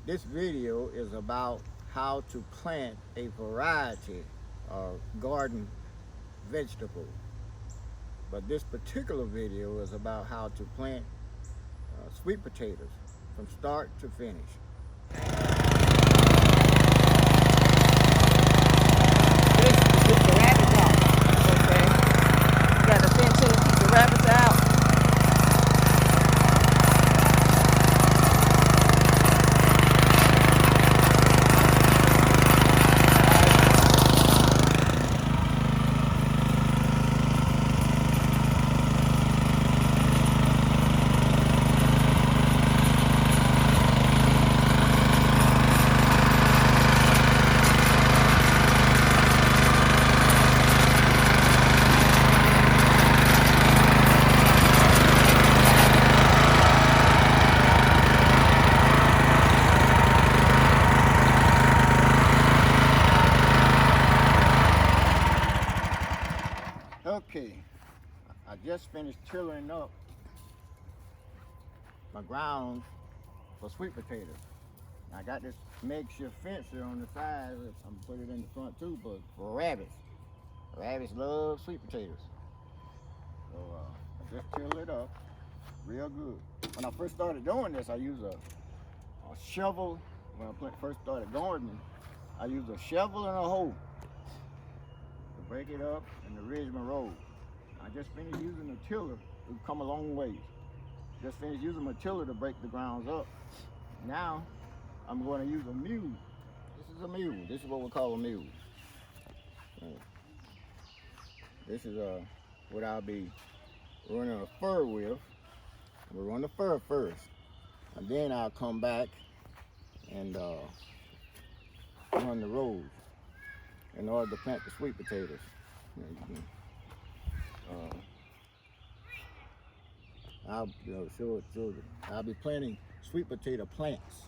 This video is about how to plant a variety of garden vegetable. But this particular video is about how to plant sweet potatoes from start to finish. This is to keep the rabbits out. Okay. You got the fence in to keep the rabbits out. Okay, I just finished tilling up my ground for sweet potatoes. I got this makeshift fence here on the side. I'm gonna put it in the front too, but for rabbits. Rabbits love sweet potatoes. So I just tilled it up real good. When I first started doing this, I used a shovel. When I first started gardening, I used a shovel and a hoe to break it up and to ridge my road. I just finished using a tiller. We've come a long ways. Just finished using my tiller to break the grounds up. Now I'm going to use a mule. This is a mule. This is what we call a mule. This is what I'll be running a fur with. We'll run the fur first, and then I'll come back and run the rows in order to plant the sweet potatoes. I'll show it. I'll be planting sweet potato plants.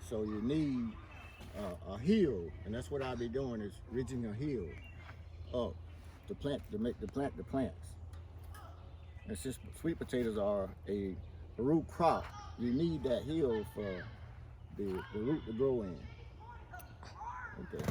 So you need a hill, and that's what I'll be doing, is ridging a hill up to plant the plants. And since sweet potatoes are a root crop, you need that hill for the root to grow in. Okay.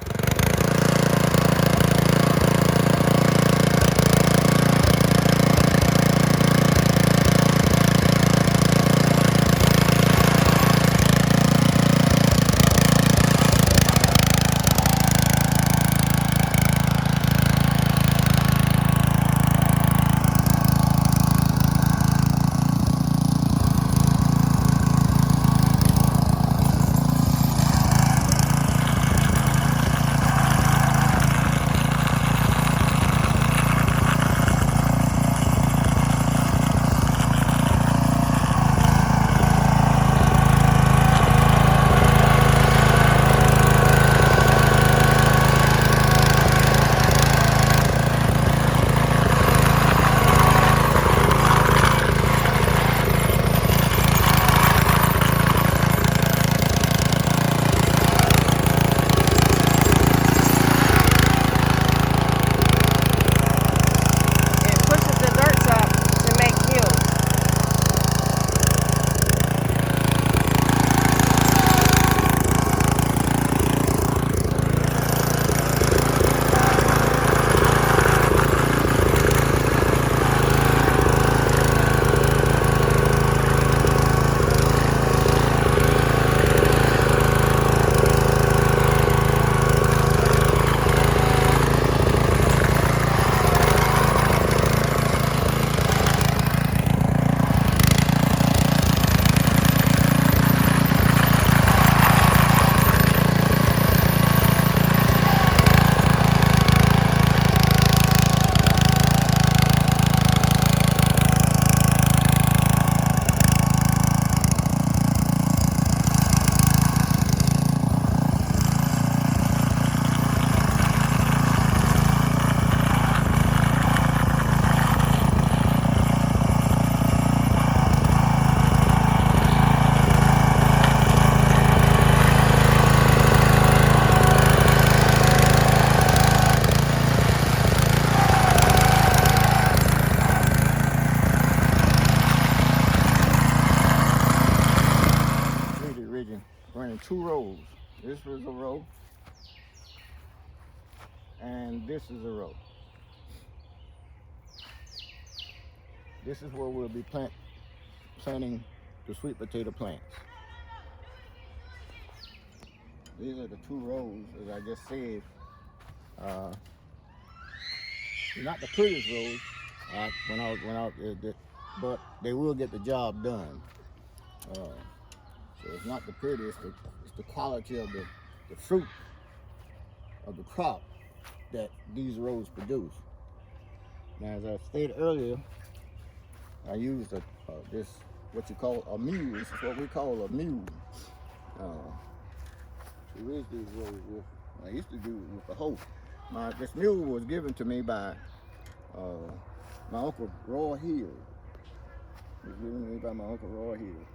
running 2 rows. This was a row, and this is a row. This is where we'll be planting the sweet potato plants. These are the 2 rows, as I just said. Not the prettiest rows but they will get the job done. So it's not the prettiest, it's the quality of the fruit of the crop that these rows produce. Now, as I stated earlier, I used this, what you call a mule. This is what we call a mule. To raise these rows with, I used to do it with a hoe. This mule was given to me by my Uncle Roy Hill. It was given to me by my Uncle Roy Hill.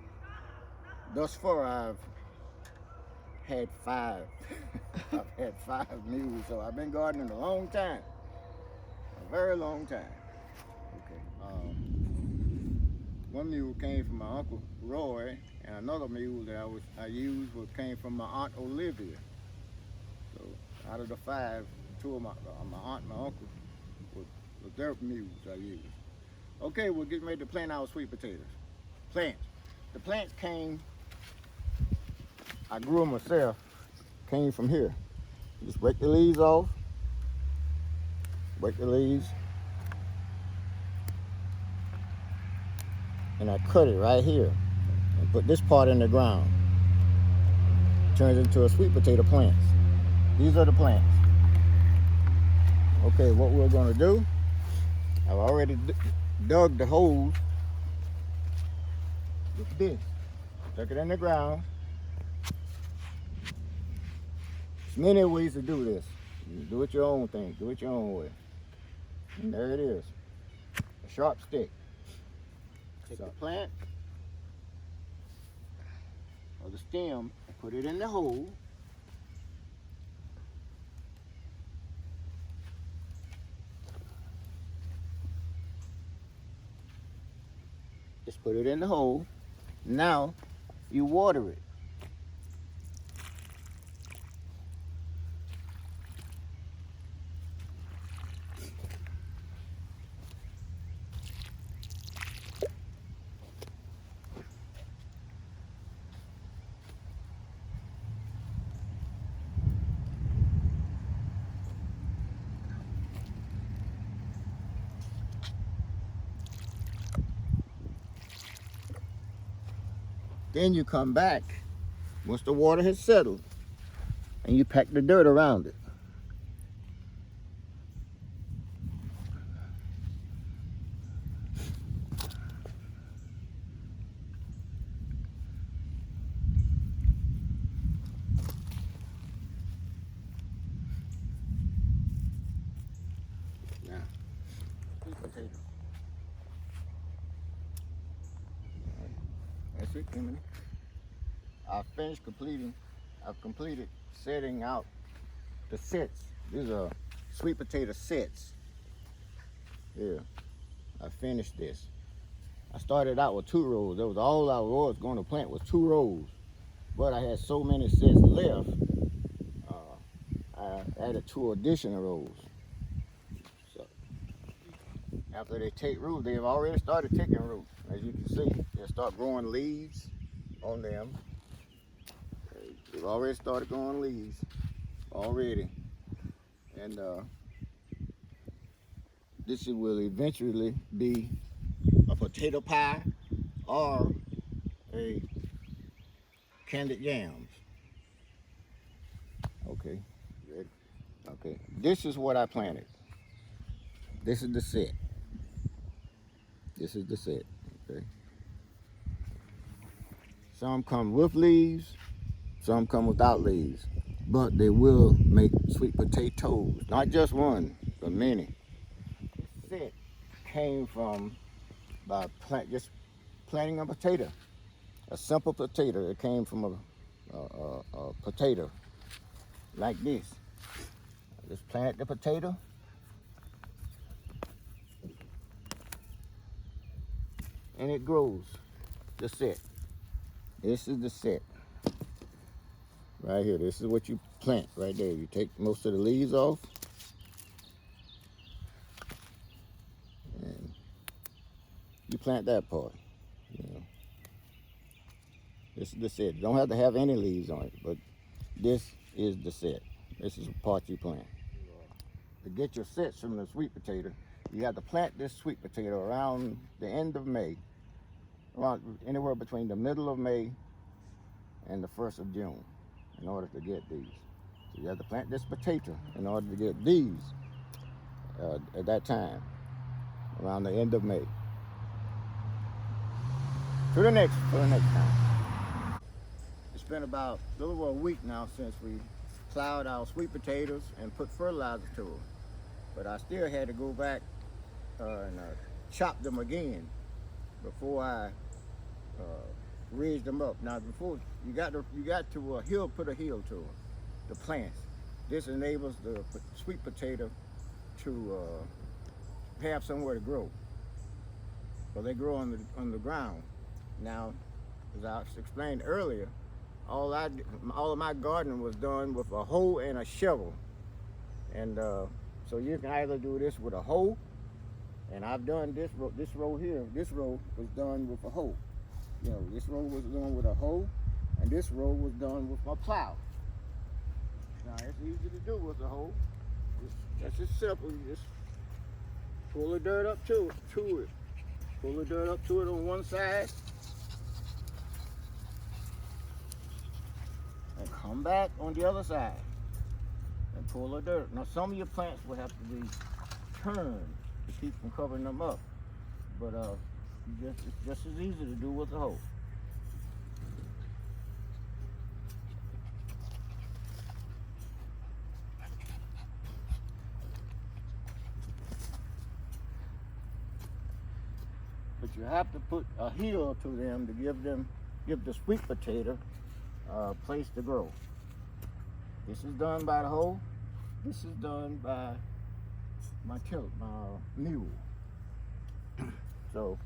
Thus far, I've had 5. I've had 5 mules, so I've been gardening a long time. A very long time. Okay. One mule came from my Uncle Roy, and another mule that I used came from my Aunt Olivia. So out of the 5, 2 of my aunt and my uncle were their mules I used. Okay, we're getting ready to plant our sweet potatoes. Plants. The plants came, I grew them myself, came from here. Just break the leaves off. Break the leaves. And I cut it right here and put this part in the ground. Turns into a sweet potato plant. These are the plants. Okay, what we're gonna do, I've already dug the holes with this. Stuck it in the ground. There's many ways to do this. You do it your own thing, do it your own way. And there it is, a sharp stick. Take the plant or the stem and put it in the hole. Just put it in the hole. Now you water it. Then you come back once the water has settled and you pack the dirt around it. Now, sweet potato. That's it, Kimberly. I've completed setting out the sets. These are sweet potato sets. Here, I finished this. I started out with 2 rows. That was all I was going to plant was 2 rows. But I had so many sets left, I added 2 additional rows. So after they take root, they've already started taking root. As you can see, they'll start growing leaves on them. They've already started growing leaves already. And this will eventually be a potato pie or a candied yams. Okay, ready? Okay, this is what I planted. This is the set. This is the set, okay? Some come with leaves, some come without leaves, but they will make sweet potatoes. Not just one, but many. The set came from just planting a potato, a simple potato. It came from a potato like this. I just plant the potato. And it grows, the set. This is the set. Right here, this is what you plant right there. You take most of the leaves off. And you plant that part, you know. This is the set. You don't have to have any leaves on it, but this is the set. This is the part you plant. To get your sets from the sweet potato, you have to plant this sweet potato around the end of May, around anywhere between the middle of May and the 1st of June in order to get these. So you have to plant this potato in order to get these at that time, around the end of May. For the next time. It's been about a little over a week now since we plowed our sweet potatoes and put fertilizer to them. But I still had to go back and chop them again before I raised them up. Now, before you got to put a hill to them, the plants. This enables the sweet potato to have somewhere to grow. Well, they grow on the ground. Now, as I explained earlier, all of my gardening was done with a hoe and a shovel, and so you can either do this with a hoe, and I've done this row here. This row was done with a hoe. You know, this row was done with a hoe, and this row was done with my plow. Now it's easy to do with a hoe. It's just simple. You just pull the dirt up to it. Pull the dirt up to it on one side, and come back on the other side and pull the dirt. Now some of your plants will have to be turned to keep from covering them up, but it's just as easy to do with a hoe. But you have to put a heel to them to give the sweet potato a place to grow. This is done by the hoe. This is done by my mule. So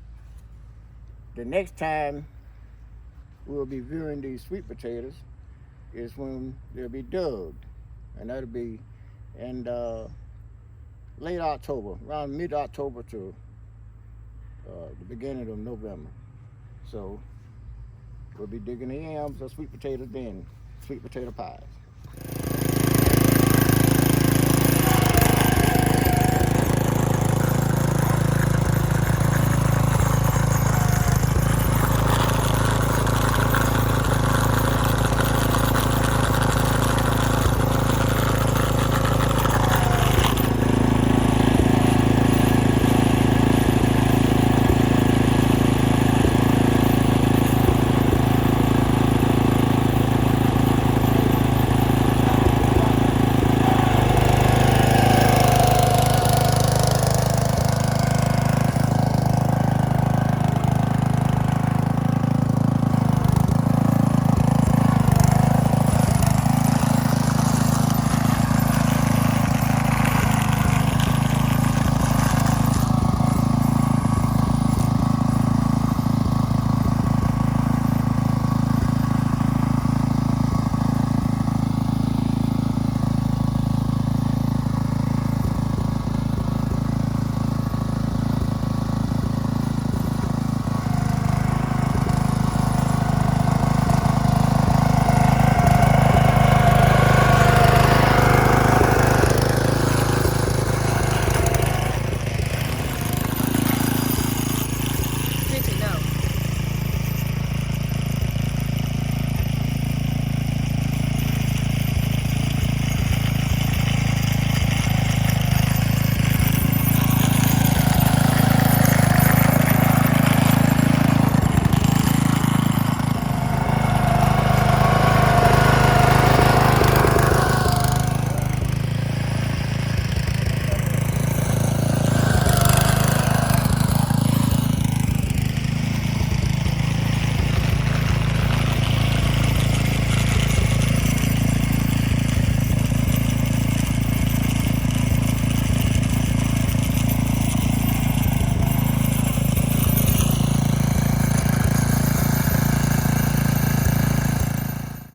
the next time we'll be viewing these sweet potatoes is when they'll be dug, and that'll be in late October, around mid-October to the beginning of November. So we'll be digging the yams or sweet potatoes then, sweet potato pies.